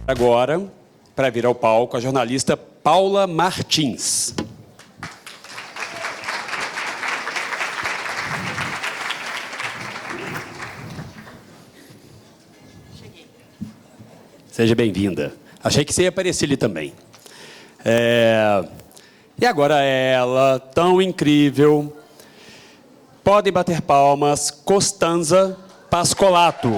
Agora, para vir ao palco, a jornalista Paula Martins. Seja bem-vinda. Achei que você ia aparecer ali também. E agora ela, tão incrível. Podem bater palmas, Costanza Pascolato.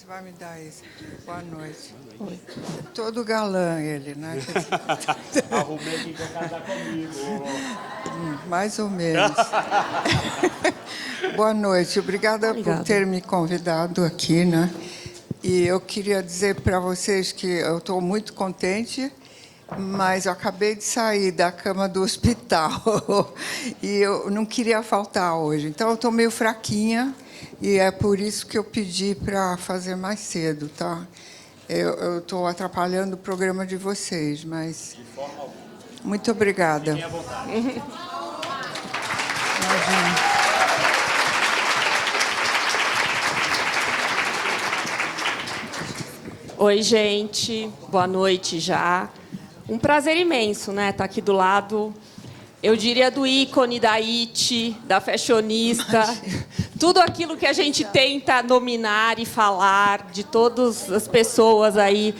Vai me dar isso. Boa noite. Oi. Todo galã ele, né? Arrumei quem quer casar comigo. Mais ou menos. Boa noite. Obrigada por ter me convidado aqui, né? E eu queria dizer para vocês que eu estou muito contente, mas eu acabei de sair da cama do hospital e eu não queria faltar hoje. Então, eu estou meio fraquinha. E é por isso que eu pedi para fazer mais cedo, tá? Eu estou atrapalhando o programa de vocês, mas... De forma alguma. Muito obrigada. Fiquem à vontade. Oi, gente. Boa noite já. Um prazer imenso, né? Estar aqui do lado, eu diria, do ícone da IT, da fashionista... Tudo aquilo que a gente tenta nominar e falar de todas as pessoas aí,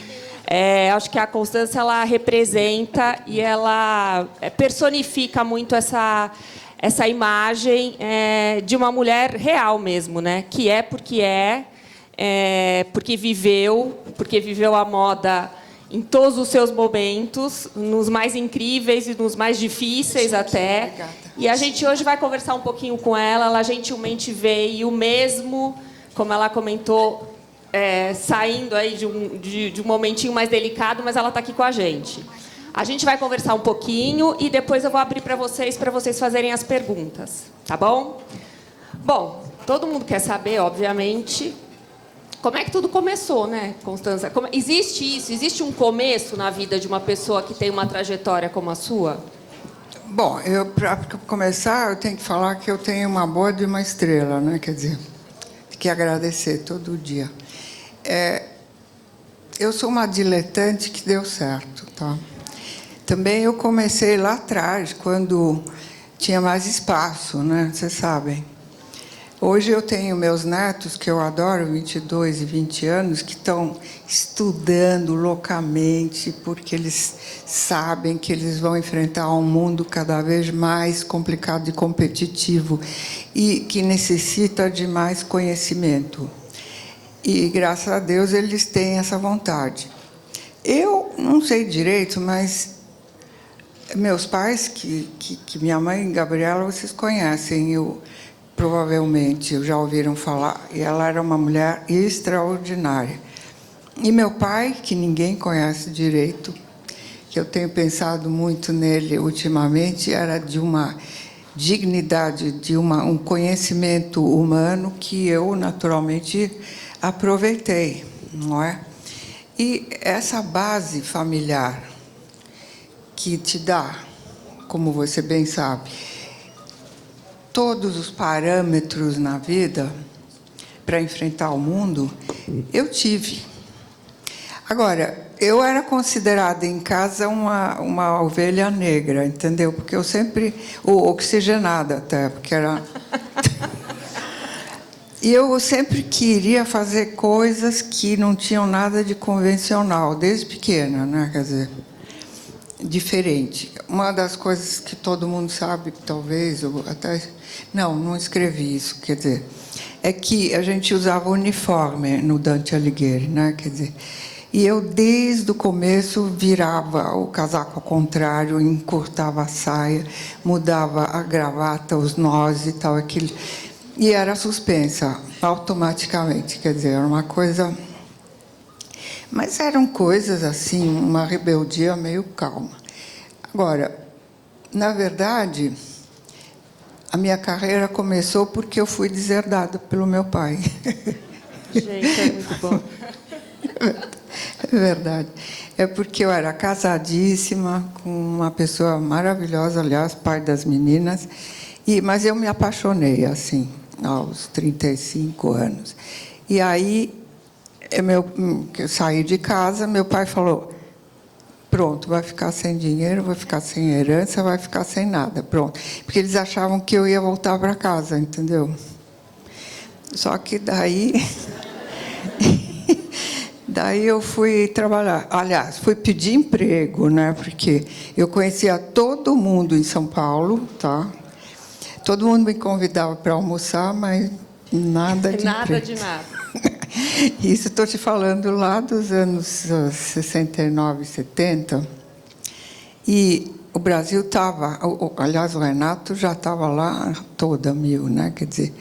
acho que a Constância ela representa e ela personifica muito essa imagem de uma mulher real mesmo, né? Que é porque viveu a moda em todos os seus momentos, nos mais incríveis e nos mais difíceis até. Obrigada. E a gente hoje vai conversar um pouquinho com ela. Ela gentilmente veio mesmo, como ela comentou, saindo aí de um momentinho mais delicado, mas ela está aqui com a gente. A gente vai conversar um pouquinho e depois eu vou abrir para vocês fazerem as perguntas, tá bom? Bom, todo mundo quer saber, obviamente, como é que tudo começou, né, Constanza? Existe isso? Existe um começo na vida de uma pessoa que tem uma trajetória como a sua? Bom, para começar, eu tenho que falar que eu tenho uma boa de uma estrela, né? Quer dizer, tem que agradecer todo dia. Eu sou uma diletante que deu certo, tá? Também eu comecei lá atrás, quando tinha mais espaço, né? Vocês sabem. Hoje eu tenho meus netos, que eu adoro, 22 e 20 anos, que estão estudando loucamente, porque eles sabem que eles vão enfrentar um mundo cada vez mais complicado e competitivo e que necessita de mais conhecimento. E, graças a Deus, eles têm essa vontade. Eu não sei direito, mas meus pais, que minha mãe, Gabriela, vocês conhecem, provavelmente já ouviram falar, e ela era uma mulher extraordinária. E meu pai, que ninguém conhece direito, que eu tenho pensado muito nele ultimamente, era de uma dignidade, de um conhecimento humano que eu, naturalmente, aproveitei, não é? E essa base familiar que te dá, como você bem sabe, todos os parâmetros na vida para enfrentar o mundo, eu tive. Agora, eu era considerada em casa uma ovelha negra, entendeu? Porque eu sempre... oxigenada até, porque era... E eu sempre queria fazer coisas que não tinham nada de convencional, desde pequena, né? Quer dizer, diferente. Uma das coisas que todo mundo sabe, talvez, eu até... Não escrevi isso, quer dizer, é que a gente usava uniforme no Dante Alighieri, né? Quer dizer, e eu, desde o começo, virava o casaco ao contrário, encurtava a saia, mudava a gravata, os nós e tal, aquilo. E era suspensa automaticamente, quer dizer, era uma coisa... Mas eram coisas, assim, uma rebeldia meio calma. Agora, na verdade, a minha carreira começou porque eu fui deserdada pelo meu pai. Gente, é muito bom. É verdade. É porque eu era casadíssima com uma pessoa maravilhosa, aliás, pai das meninas, mas eu me apaixonei, assim, aos 35 anos. E aí, eu saí de casa, meu pai falou, pronto, vai ficar sem dinheiro, vai ficar sem herança, vai ficar sem nada, pronto. Porque eles achavam que eu ia voltar para casa, entendeu? Só que daí... Daí eu fui trabalhar. Aliás, fui pedir emprego, né? Porque eu conhecia todo mundo em São Paulo, tá? Todo mundo me convidava para almoçar, mas nada de Nada emprego. de nada. Isso estou te falando lá dos anos 69, 70. E o Brasil estava... Aliás, o Renato já estava lá toda mil, né? Quer dizer...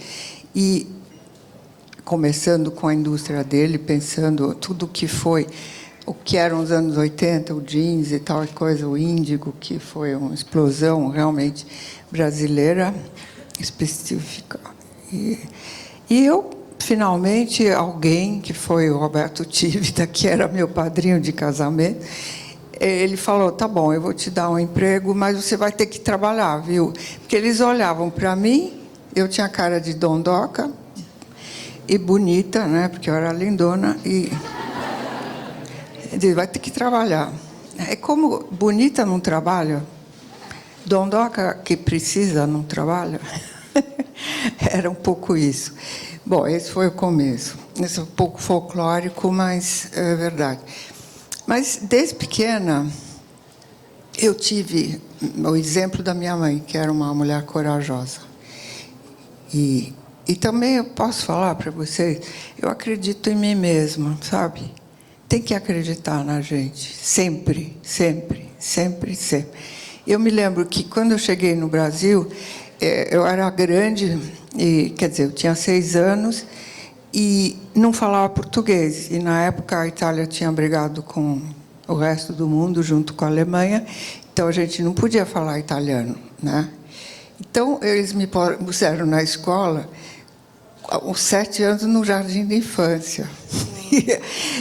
E... começando com a indústria dele, pensando tudo que foi, o que eram os anos 80, o jeans e tal coisa, o índigo, que foi uma explosão realmente brasileira específica. E eu, finalmente, alguém, que foi o Roberto Tívida, que era meu padrinho de casamento, ele falou, tá bom, eu vou te dar um emprego, mas você vai ter que trabalhar, viu? Porque eles olhavam para mim, eu tinha cara de dondoca, e bonita, né? Porque eu era lindona e ele vai ter que trabalhar. É como bonita não trabalha, dondoca que precisa não trabalha. Era um pouco isso. Bom, esse foi o começo. Esse é um pouco folclórico, mas é verdade. Mas desde pequena eu tive o exemplo da minha mãe, que era uma mulher corajosa. E também eu posso falar para vocês, eu acredito em mim mesma, sabe? Tem que acreditar na gente, sempre, sempre, sempre, sempre. Eu me lembro que, quando eu cheguei no Brasil, eu era grande, quer dizer, eu tinha 6 anos, e não falava português. E, na época, a Itália tinha brigado com o resto do mundo, junto com a Alemanha, então a gente não podia falar italiano, né? Então, eles me puseram na escola, aos 7 anos, no jardim de infância.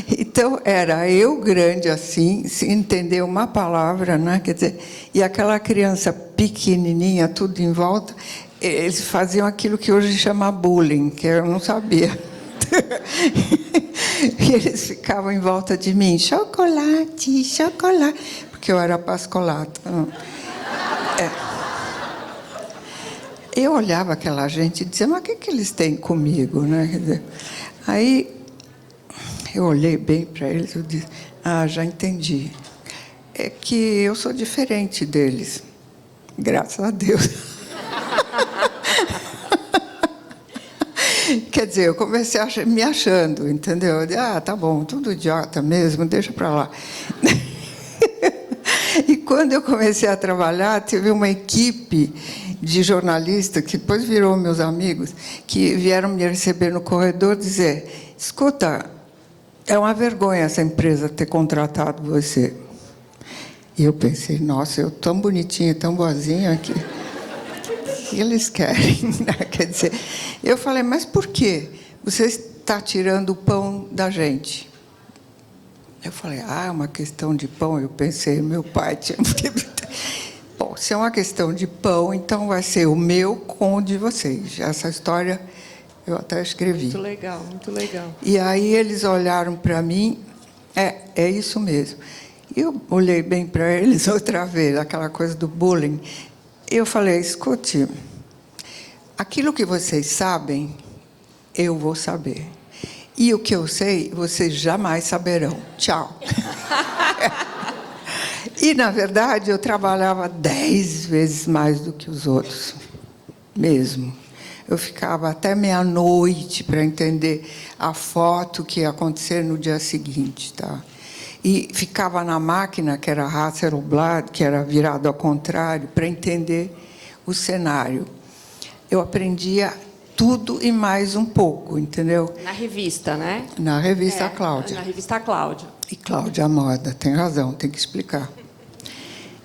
Então, era eu grande assim, sem entender uma palavra, né? Quer dizer, e aquela criança pequenininha, tudo em volta, eles faziam aquilo que hoje chama bullying, que eu não sabia. E eles ficavam em volta de mim, chocolate, chocolate, porque eu era pascolata. Eu olhava aquela gente e dizia, mas o que eles têm comigo, né? Quer dizer, aí eu olhei bem para eles e disse, já entendi. É que eu sou diferente deles, graças a Deus. Quer dizer, eu comecei me achando, entendeu? Eu disse, tá bom, tudo idiota mesmo, deixa para lá. E quando eu comecei a trabalhar, teve uma equipe de jornalistas, que depois virou meus amigos, que vieram me receber no corredor e dizer, escuta, é uma vergonha essa empresa ter contratado você. E eu pensei, nossa, eu tão bonitinha, tão boazinha, que eles querem, né? Quer dizer, eu falei, mas por quê? Você está tirando o pão da gente. Eu falei, é uma questão de pão. Eu pensei, meu pai tinha... Bom, se é uma questão de pão, então vai ser o meu com o de vocês. Essa história eu até escrevi. Muito legal, muito legal. E aí eles olharam para mim, é isso mesmo. Eu olhei bem para eles outra vez, aquela coisa do bullying. Eu falei, escute, aquilo que vocês sabem, eu vou saber. E o que eu sei, vocês jamais saberão. Tchau. E, na verdade, eu trabalhava 10 vezes mais do que os outros, mesmo. Eu ficava até meia-noite para entender a foto que ia acontecer no dia seguinte, tá? E ficava na máquina, que era Hasselblad, que era virado ao contrário, para entender o cenário. Eu aprendia tudo e mais um pouco, entendeu? Na revista, né? Na revista Cláudia. Na revista Cláudia. E Cláudia Moda, tem razão, tem que explicar.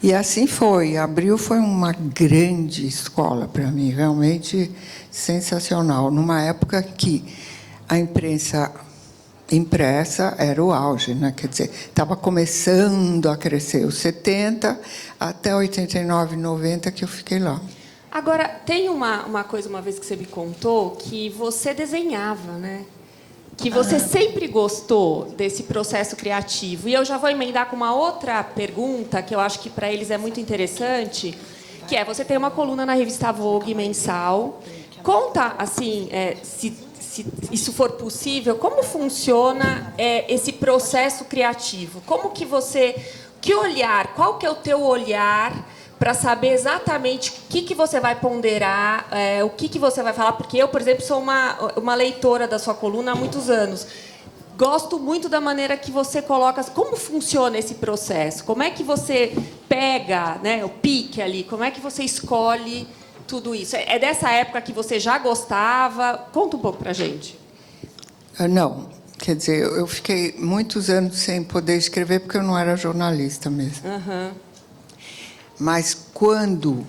E assim foi. Abril foi uma grande escola para mim, realmente sensacional. Numa época que a imprensa impressa era o auge, né? Quer dizer, estava começando a crescer os 70 até 89, 90 que eu fiquei lá. Agora, tem uma coisa, uma vez que você me contou, que você desenhava, né? Que você sempre gostou desse processo criativo. E eu já vou emendar com uma outra pergunta, que eu acho que para eles é muito interessante, que é, você tem uma coluna na revista Vogue mensal. Conta, assim, se isso for possível, como funciona esse processo criativo? Como que você... Que olhar? Qual que é o teu olhar para saber exatamente o que você vai ponderar, o que você vai falar? Porque eu, por exemplo, sou uma leitora da sua coluna há muitos anos. Gosto muito da maneira que você coloca... Como funciona esse processo? Como é que você pega, né, o pique ali? Como é que você escolhe tudo isso? É dessa época que você já gostava? Conta um pouco para a gente. Não. Quer dizer, eu fiquei muitos anos sem poder escrever porque eu não era jornalista mesmo. Uhum. Mas quando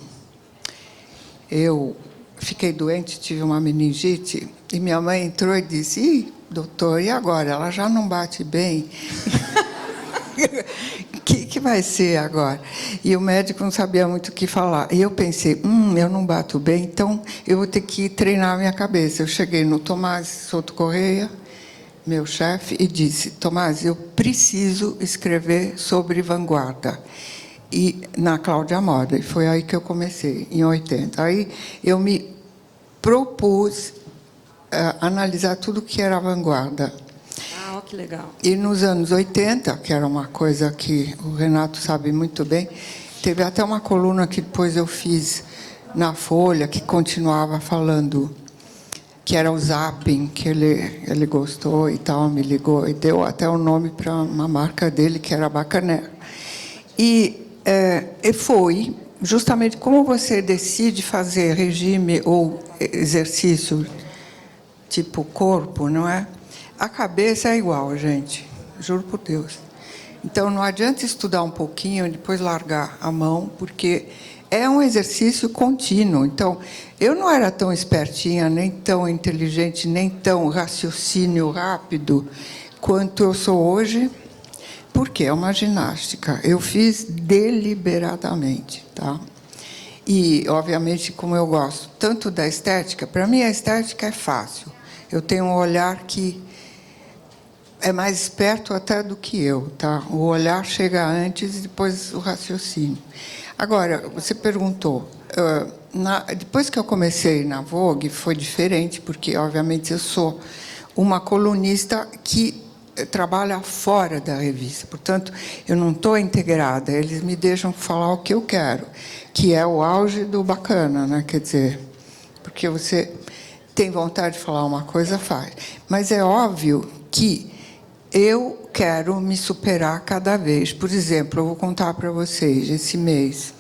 eu fiquei doente, tive uma meningite, e minha mãe entrou e disse: "Ih, doutor, e agora? Ela já não bate bem. O que vai ser agora?" E o médico não sabia muito o que falar. E eu pensei, eu não bato bem, então eu vou ter que treinar a minha cabeça. Eu cheguei no Tomás Souto Correia, meu chefe, e disse: "Tomás, eu preciso escrever sobre vanguarda." E na Cláudia Moda. E foi aí que eu comecei, em 80. Aí eu me propus analisar tudo que era vanguarda. Ah, que legal. E nos anos 80, que era uma coisa que o Renato sabe muito bem, teve até uma coluna que depois eu fiz na Folha, que continuava falando, que era o Zapping, que ele gostou e tal, me ligou, e deu até o nome para uma marca dele, que era Bacané. E foi justamente como você decide fazer regime ou exercício tipo corpo, não é? A cabeça é igual, gente, juro por Deus. Então, não adianta estudar um pouquinho e depois largar a mão, porque é um exercício contínuo. Então, eu não era tão espertinha, nem tão inteligente, nem tão raciocínio rápido quanto eu sou hoje, porque é uma ginástica. Eu fiz deliberadamente, tá? E, obviamente, como eu gosto tanto da estética, para mim a estética é fácil. Eu tenho um olhar que é mais esperto até do que eu, tá? O olhar chega antes e depois o raciocínio. Agora, você perguntou, depois que eu comecei na Vogue, foi diferente, porque, obviamente, eu sou uma colunista que trabalha fora da revista. Portanto, eu não estou integrada. Eles me deixam falar o que eu quero, que é o auge do bacana, né? Quer dizer, porque você tem vontade de falar uma coisa, faz. Mas é óbvio que eu quero me superar cada vez. Por exemplo, eu vou contar para vocês, esse mês,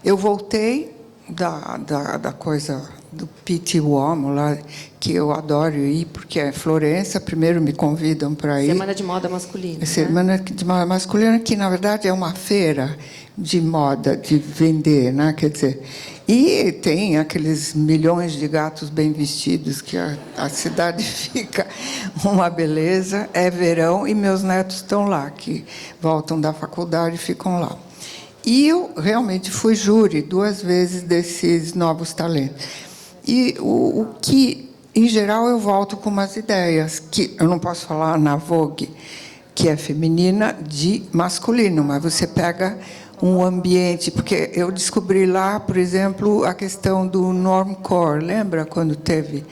eu voltei da coisa do Pitti Uomo, lá, que eu adoro ir, porque é Florença, primeiro me convidam para ir. Semana de moda masculina. Semana de moda masculina, que, na verdade, é uma feira de moda, de vender, né? Quer dizer, e tem aqueles milhões de gatos bem vestidos, que a cidade fica uma beleza. É verão e meus netos estão lá, que voltam da faculdade e ficam lá. E eu realmente fui júri 2 vezes desses novos talentos. E o que, em geral, eu volto com umas ideias, que eu não posso falar na Vogue, que é feminina, de masculino, mas você pega um ambiente, porque eu descobri lá, por exemplo, a questão do normcore. Lembra quando teve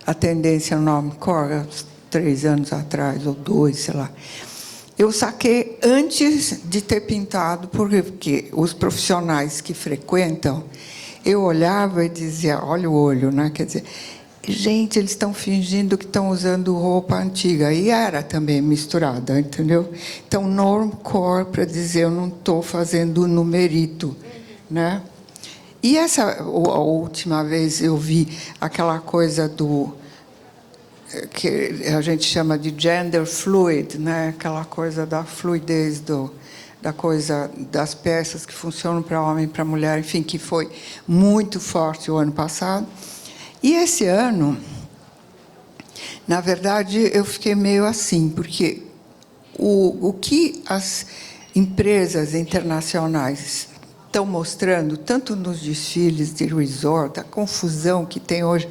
a tendência normcore, há 3 anos atrás, ou 2, sei lá. Eu saquei antes de ter pintado, porque os profissionais que frequentam, eu olhava e dizia, olha o olho, né? Quer dizer, gente, eles estão fingindo que estão usando roupa antiga. E era também misturada, entendeu? Então, normcore, para dizer, eu não estou fazendo numerito, né? E a última vez eu vi aquela coisa que a gente chama de gender fluid, né? Aquela coisa da fluidez da coisa das peças que funcionam para homem e para mulher, enfim, que foi muito forte o ano passado. E esse ano, na verdade, eu fiquei meio assim, porque o que as empresas internacionais estão mostrando, tanto nos desfiles de resort, a confusão que tem hoje,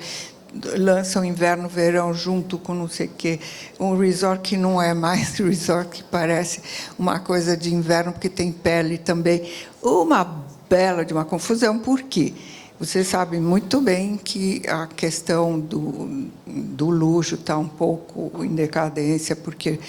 lançam inverno, verão junto com não sei o quê, um resort que não é mais resort, que parece uma coisa de inverno, porque tem pele também. Uma bela de uma confusão. Por quê? Você sabe muito bem que a questão do luxo está um pouco em decadência, porque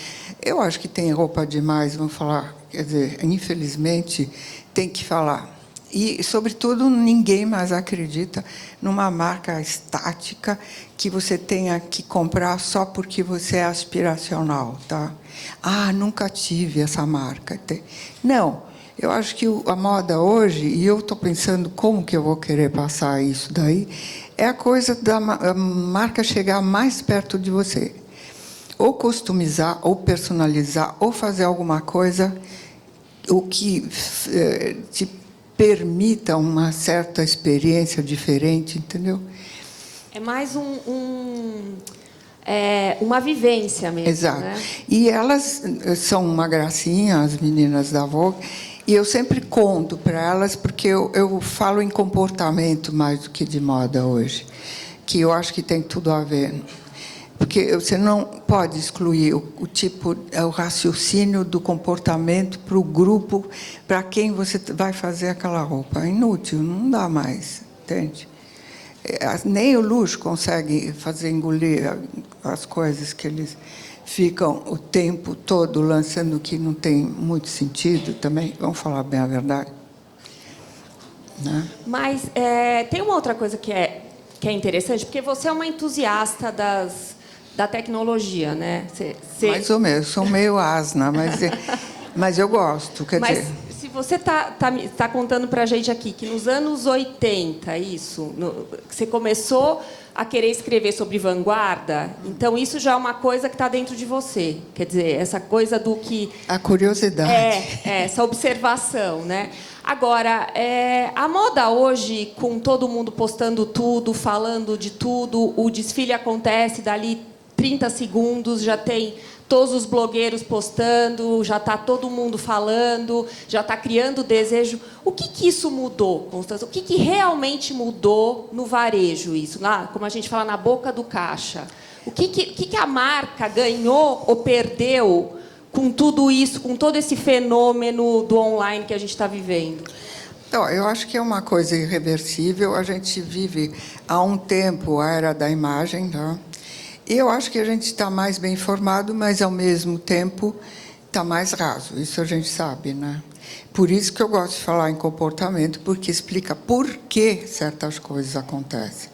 eu acho que tem roupa demais, vamos falar, quer dizer, infelizmente, tem que falar. E, sobretudo, ninguém mais acredita numa marca estática que você tenha que comprar só porque você é aspiracional, tá? Ah, nunca tive essa marca. Não, eu acho que a moda hoje, e eu estou pensando como que eu vou querer passar isso daí, é a coisa da marca chegar mais perto de você. Ou customizar, ou personalizar, ou fazer alguma coisa o que te permita uma certa experiência diferente, entendeu? É mais uma vivência mesmo. Exato. Né? E elas são uma gracinha, as meninas da Vogue, e eu sempre conto para elas, porque eu falo em comportamento mais do que de moda hoje, que eu acho que tem tudo a ver. Porque você não pode excluir o raciocínio do comportamento para o grupo, para quem você vai fazer aquela roupa. É inútil, não dá mais, entende? Nem o luxo consegue fazer engolir as coisas que eles ficam o tempo todo lançando, que não tem muito sentido também. Vamos falar bem a verdade. Né? Mas tem uma outra coisa que é interessante, porque você é uma entusiasta da tecnologia, né? Mais ou menos, sou meio asna, mas eu gosto. Quer dizer, se você tá contando para a gente aqui que nos anos 80, você começou a querer escrever sobre vanguarda, então isso já é uma coisa que está dentro de você. Quer dizer, essa coisa do que... A curiosidade. Essa observação, né? Agora, a moda hoje, com todo mundo postando tudo, falando de tudo, o desfile acontece dali 30 segundos, já tem todos os blogueiros postando, já está todo mundo falando, já está criando desejo. O que isso mudou, Constança? O que realmente mudou no varejo, isso? Lá, como a gente fala, na boca do caixa. O que a marca ganhou ou perdeu com tudo isso, com todo esse fenômeno do online que a gente está vivendo? Então, eu acho que é uma coisa irreversível. A gente vive há um tempo a era da imagem, tá? E eu acho que a gente está mais bem informado, mas, ao mesmo tempo, está mais raso. Isso a gente sabe, né? Por isso que eu gosto de falar em comportamento, porque explica por que certas coisas acontecem.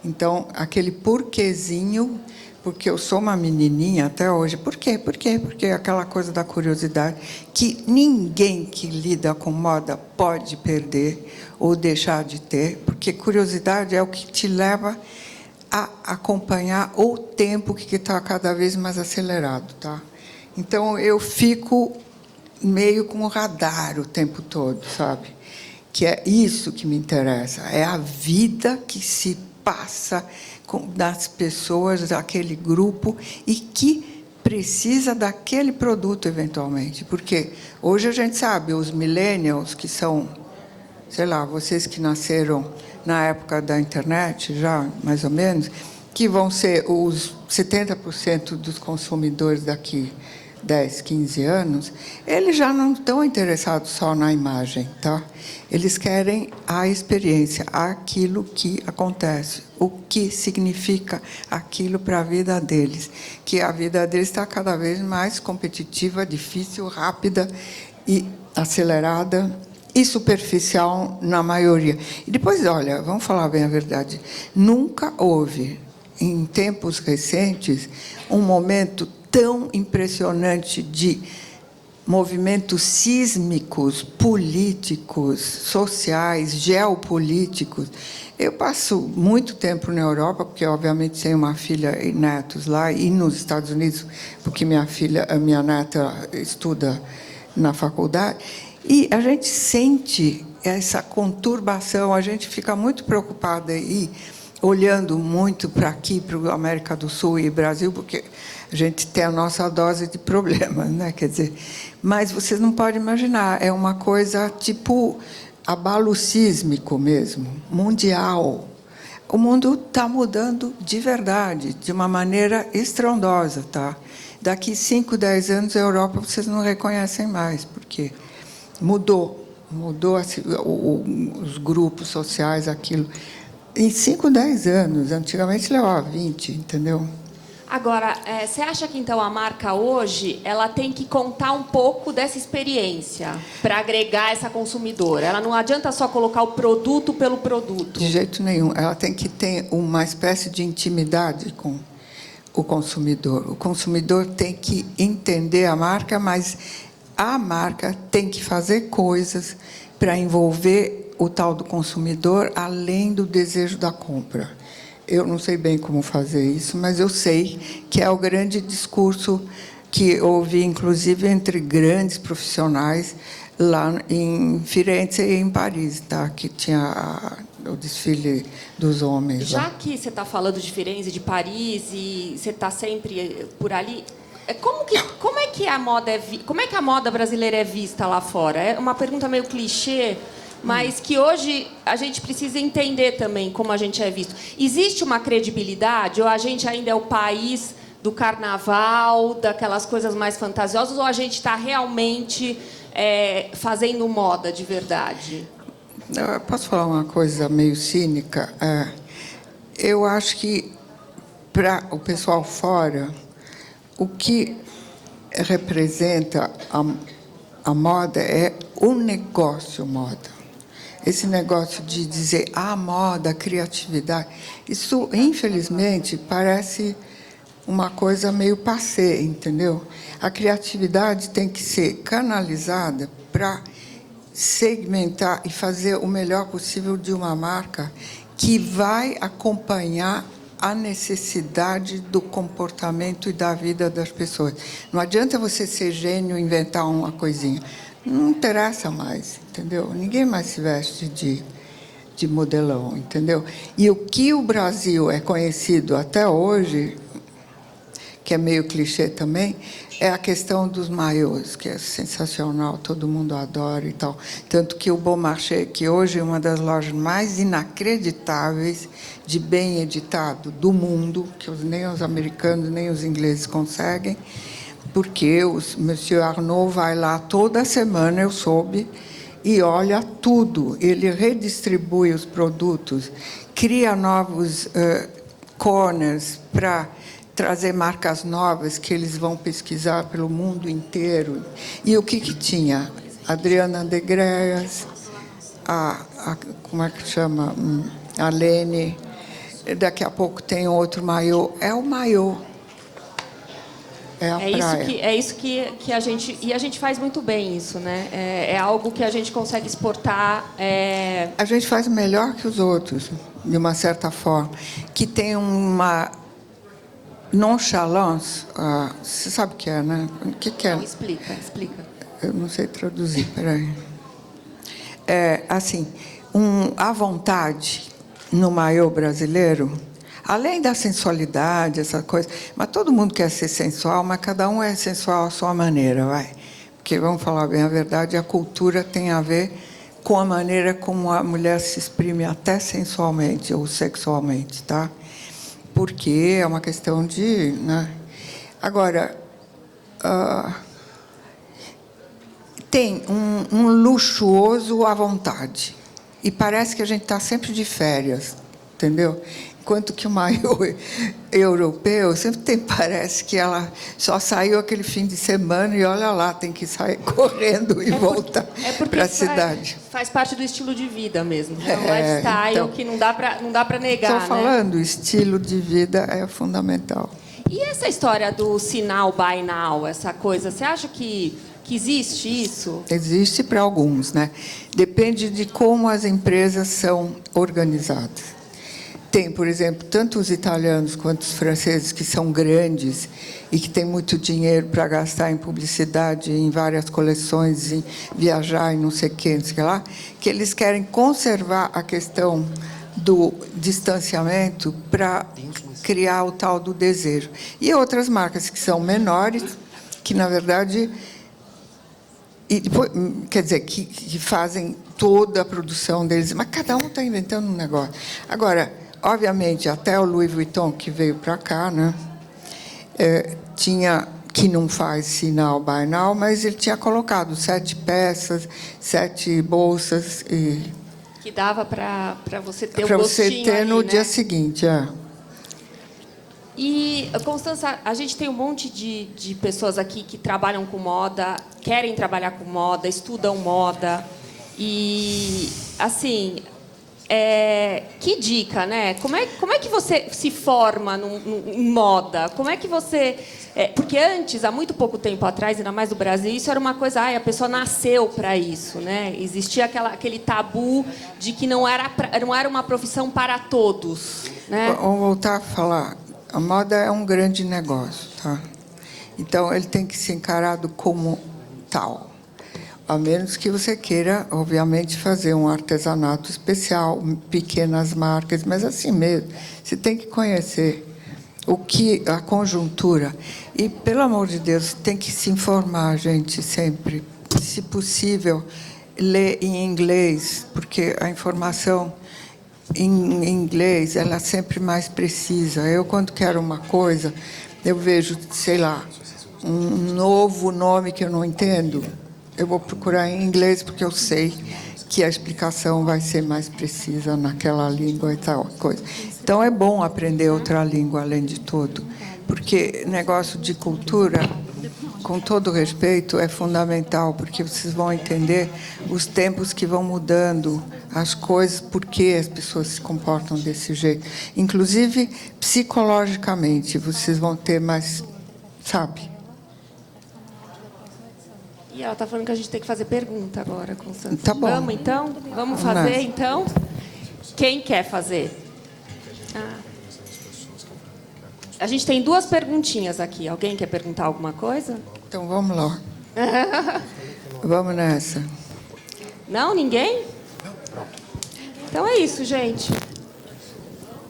Então, aquele porquezinho, porque eu sou uma menininha até hoje. Por quê? Por quê? Porque é aquela coisa da curiosidade que ninguém que lida com moda pode perder ou deixar de ter, porque curiosidade é o que te leva a acompanhar o tempo que está cada vez mais acelerado, tá? Então, eu fico meio com o radar o tempo todo, sabe? Que é isso que me interessa, é a vida que se passa das pessoas, daquele grupo, e que precisa daquele produto, eventualmente. Porque hoje a gente sabe, os millennials, que são, sei lá, vocês que nasceram na época da internet, já, mais ou menos, que vão ser os 70% dos consumidores daqui 10, 15 anos, eles já não estão interessados só na imagem, tá? Eles querem a experiência, aquilo que acontece, o que significa aquilo para a vida deles, que a vida deles está cada vez mais competitiva, difícil, rápida e acelerada, e superficial na maioria. E depois, olha, vamos falar bem a verdade, nunca houve, em tempos recentes, um momento tão impressionante de movimentos sísmicos, políticos, sociais, geopolíticos. Eu passo muito tempo na Europa, porque, obviamente, tenho uma filha e netos lá, e nos Estados Unidos, porque minha neta estuda na faculdade, e a gente sente essa conturbação, a gente fica muito preocupada aí, olhando muito para aqui, para a América do Sul e Brasil, porque a gente tem a nossa dose de problemas, né? Quer dizer, mas vocês não podem imaginar, é uma coisa tipo abalo sísmico mesmo, mundial. O mundo está mudando de verdade, de uma maneira estrondosa, tá? Daqui 5, 10 anos, a Europa vocês não reconhecem mais, porque mudou assim, os grupos sociais, aquilo. Em 5, 10 anos, antigamente levava 20, entendeu? Agora, você acha que, então, a marca hoje ela tem que contar um pouco dessa experiência para agregar essa consumidora? Ela não adianta só colocar o produto pelo produto. De jeito nenhum. Ela tem que ter uma espécie de intimidade com o consumidor. O consumidor tem que entender a marca, mas a marca tem que fazer coisas para envolver o tal do consumidor além do desejo da compra. Eu não sei bem como fazer isso, mas eu sei que é o grande discurso que ouvi, inclusive, entre grandes profissionais lá em Firenze e em Paris, tá? Que tinha o desfile dos homens. Já lá. que você está falando de Firenze, de Paris, e você está sempre por ali, como é que a moda como é que a moda brasileira é vista lá fora? É uma pergunta meio clichê, mas que hoje a gente precisa entender também como a gente é visto. Existe uma credibilidade, ou a gente ainda é o país do carnaval, daquelas coisas mais fantasiosas, ou a gente está realmente fazendo moda de verdade? Eu posso falar uma coisa meio cínica? Eu acho que, para o pessoal fora, o que representa a moda é o negócio moda. Esse negócio de dizer a moda, a criatividade, isso, infelizmente, parece uma coisa meio passé, entendeu? A criatividade tem que ser canalizada para segmentar e fazer o melhor possível de uma marca que vai acompanhar a necessidade do comportamento e da vida das pessoas. Não adianta você ser gênio e inventar uma coisinha. Não interessa mais, entendeu? Ninguém mais se veste de modelão, entendeu? E o que o Brasil é conhecido até hoje, que é meio clichê também, é a questão dos maiôs, que é sensacional, todo mundo adora e tal. Tanto que o Bon Marché, que hoje é uma das lojas mais inacreditáveis de bem editado do mundo, que nem os americanos nem os ingleses conseguem, porque o Monsieur Arnaud vai lá toda semana, eu soube, e olha tudo. Ele redistribui os produtos, cria novos corners para trazer marcas novas que eles vão pesquisar pelo mundo inteiro. E o que tinha? Adriana Degreas, como é que chama? A Lene. Daqui a pouco tem outro maiô. É o maiô. É a praia. É isso que a gente... E a gente faz muito bem isso, né? É algo que a gente consegue exportar. A gente faz melhor que os outros, de uma certa forma. Que tem uma nonchalance. Você sabe o que é, né? O que é? Não, explica. Eu não sei traduzir, peraí. Assim, a vontade no maiô brasileiro, além da sensualidade, essa coisa, mas todo mundo quer ser sensual, mas cada um é sensual à sua maneira, vai. Porque, vamos falar bem a verdade, a cultura tem a ver com a maneira como a mulher se exprime até sensualmente ou sexualmente, tá? Porque é uma questão de... Né? Agora, tem um luxuoso à vontade. E parece que a gente está sempre de férias, entendeu? Enquanto que o maiô europeu sempre parece que ela só saiu aquele fim de semana e olha lá, tem que sair correndo e voltar para a cidade. Faz parte do estilo de vida mesmo. É um lifestyle então, que não dá para negar. Estou falando, né? Estilo de vida é fundamental. E essa história do sinal buy now, essa coisa, você acha que existe isso? Existe para alguns, né? Depende de como as empresas são organizadas. tem, por exemplo, tanto os italianos quanto os franceses, que são grandes e que têm muito dinheiro para gastar em publicidade, em várias coleções, em viajar e não sei o que, não sei o que lá, que eles querem conservar a questão do distanciamento para criar o tal do desejo. E outras marcas que são menores, que, na verdade, e depois, quer dizer, que fazem toda a produção deles, mas cada um está inventando um negócio. Agora, obviamente, até o Louis Vuitton, que veio para cá, né, tinha, que não faz sinal buy now, mas ele tinha colocado 7 peças, 7 bolsas. Que dava para você ter o para gostinho você ter ali, no né? dia seguinte. E, Constança, a gente tem um monte de pessoas aqui que trabalham com moda, querem trabalhar com moda, estudam moda. E, assim, que dica, né? Como é que você se forma em moda? Como é que você... porque antes, há muito pouco tempo atrás, ainda mais no Brasil, isso era uma coisa... a pessoa nasceu para isso, né? Existia aquele tabu de que não era uma profissão para todos, né? Vamos voltar a falar. A moda é um grande negócio, tá? Então, ele tem que ser encarado como tal. A menos que você queira, obviamente, fazer um artesanato especial, pequenas marcas, mas assim mesmo. Você tem que conhecer a conjuntura. E, pelo amor de Deus, tem que se informar, gente, sempre. Se possível, ler em inglês, porque a informação em inglês ela é sempre mais precisa. Eu, quando quero uma coisa, eu vejo, sei lá, um novo nome que eu não entendo, eu vou procurar em inglês, porque eu sei que a explicação vai ser mais precisa naquela língua e tal coisa. Então, é bom aprender outra língua, além de tudo, porque negócio de cultura, com todo respeito, é fundamental, porque vocês vão entender os tempos que vão mudando, as coisas, por que as pessoas se comportam desse jeito. Inclusive, psicologicamente, vocês vão ter mais, sabe? E ela está falando que a gente tem que fazer pergunta agora, Constância. Tá bom. Vamos, então? Vamos fazer, então? Quem quer fazer? A gente tem 2 perguntinhas aqui. Alguém quer perguntar alguma coisa? Então, vamos lá. Vamos nessa. Não? Ninguém? Então é isso, gente.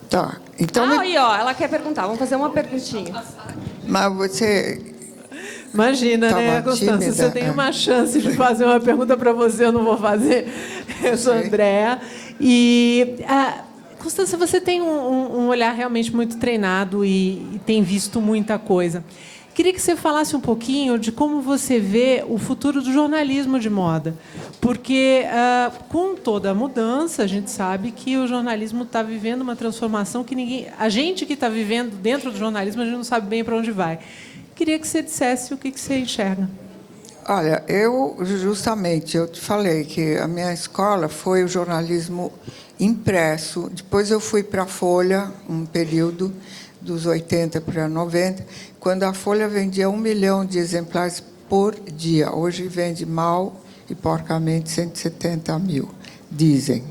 Tá. Então, Aí, ó, ela quer perguntar. Vamos fazer uma perguntinha. mas você... Imagina, Tava né, Constância? tímida, Se eu tenho uma chance de fazer uma pergunta para você, eu não vou fazer. Eu sou a Andréa. E, Constância, você tem um olhar realmente muito treinado e tem visto muita coisa. Queria que você falasse um pouquinho de como você vê o futuro do jornalismo de moda. Porque, com toda a mudança, a gente sabe que o jornalismo está vivendo uma transformação que a gente que está vivendo dentro do jornalismo, a gente não sabe bem para onde vai. Queria que você dissesse o que você enxerga. Olha, justamente, eu te falei que a minha escola foi o jornalismo impresso. Depois eu fui para a Folha, um período dos 80 para 90, quando a Folha vendia 1 milhão de exemplares por dia. Hoje vende mal e porcamente 170 mil, dizem.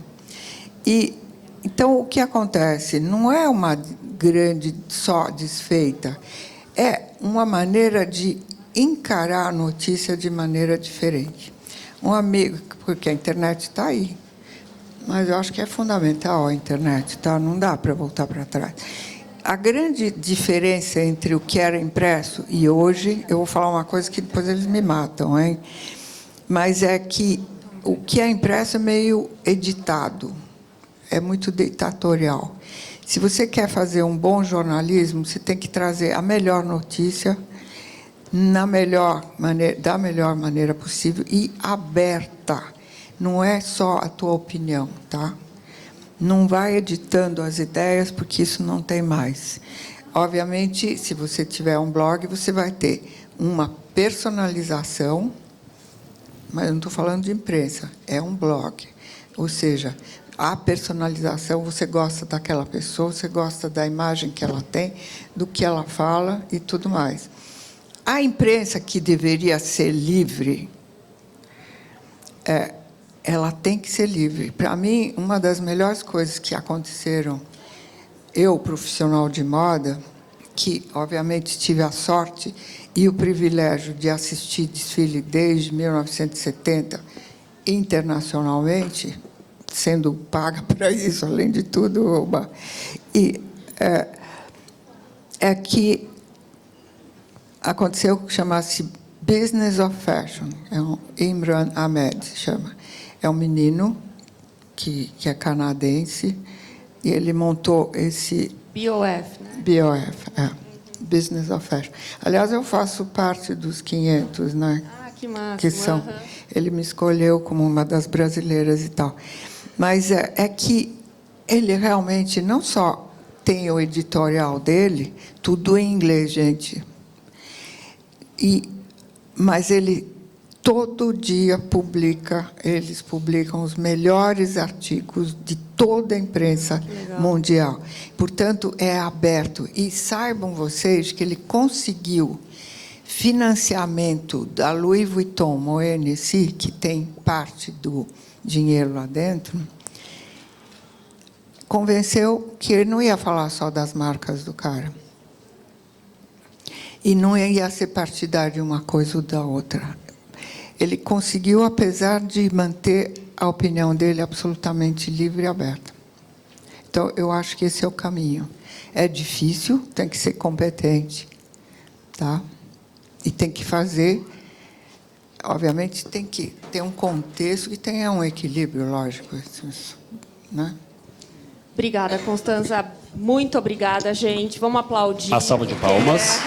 Então, o que acontece? Não é uma grande só desfeita, é uma maneira de encarar a notícia de maneira diferente. Um amigo, porque a internet está aí, mas eu acho que é fundamental a internet, tá? Não dá para voltar para trás. A grande diferença entre o que era impresso e hoje, eu vou falar uma coisa que depois eles me matam, hein? Mas é que o que é impresso é meio editado, é muito ditatorial. Se você quer fazer um bom jornalismo, você tem que trazer a melhor notícia da melhor maneira possível e aberta. Não é só a tua opinião, tá? Não vai editando as ideias, porque isso não tem mais. Obviamente, se você tiver um blog, você vai ter uma personalização, mas eu não estou falando de imprensa, é um blog. Ou seja, a personalização, você gosta daquela pessoa, você gosta da imagem que ela tem, do que ela fala e tudo mais. A imprensa, que deveria ser livre, ela tem que ser livre. Para mim, uma das melhores coisas que aconteceram eu, profissional de moda, que, obviamente, tive a sorte e o privilégio de assistir desfile desde 1970, internacionalmente, sendo paga para isso, além de tudo. E é que aconteceu o que chama-se Business of Fashion. É um Imran Ahmed, se chama. É um menino que é canadense, e ele montou esse... BOF, né? BOF, Business of Fashion. Aliás, eu faço parte dos 500, né? Ah, que massa. Que são. Ele me escolheu como uma das brasileiras e tal. Mas é que ele realmente não só tem o editorial dele, tudo em inglês, gente, mas ele todo dia eles publicam os melhores artigos de toda a imprensa mundial. Portanto, é aberto. E saibam vocês que ele conseguiu financiamento da Louis Vuitton Moët-Hennessy, que tem parte do dinheiro lá dentro, convenceu que ele não ia falar só das marcas do cara. E não ia ser partidário de uma coisa ou da outra. Ele conseguiu, apesar de manter a opinião dele absolutamente livre e aberta. Então, eu acho que esse é o caminho. É difícil, tem que ser competente, tá? E tem que fazer... Obviamente, tem que ter um contexto que tenha um equilíbrio, lógico, né? Obrigada, Constanza. Muito obrigada, gente. Vamos aplaudir. A salva de palmas.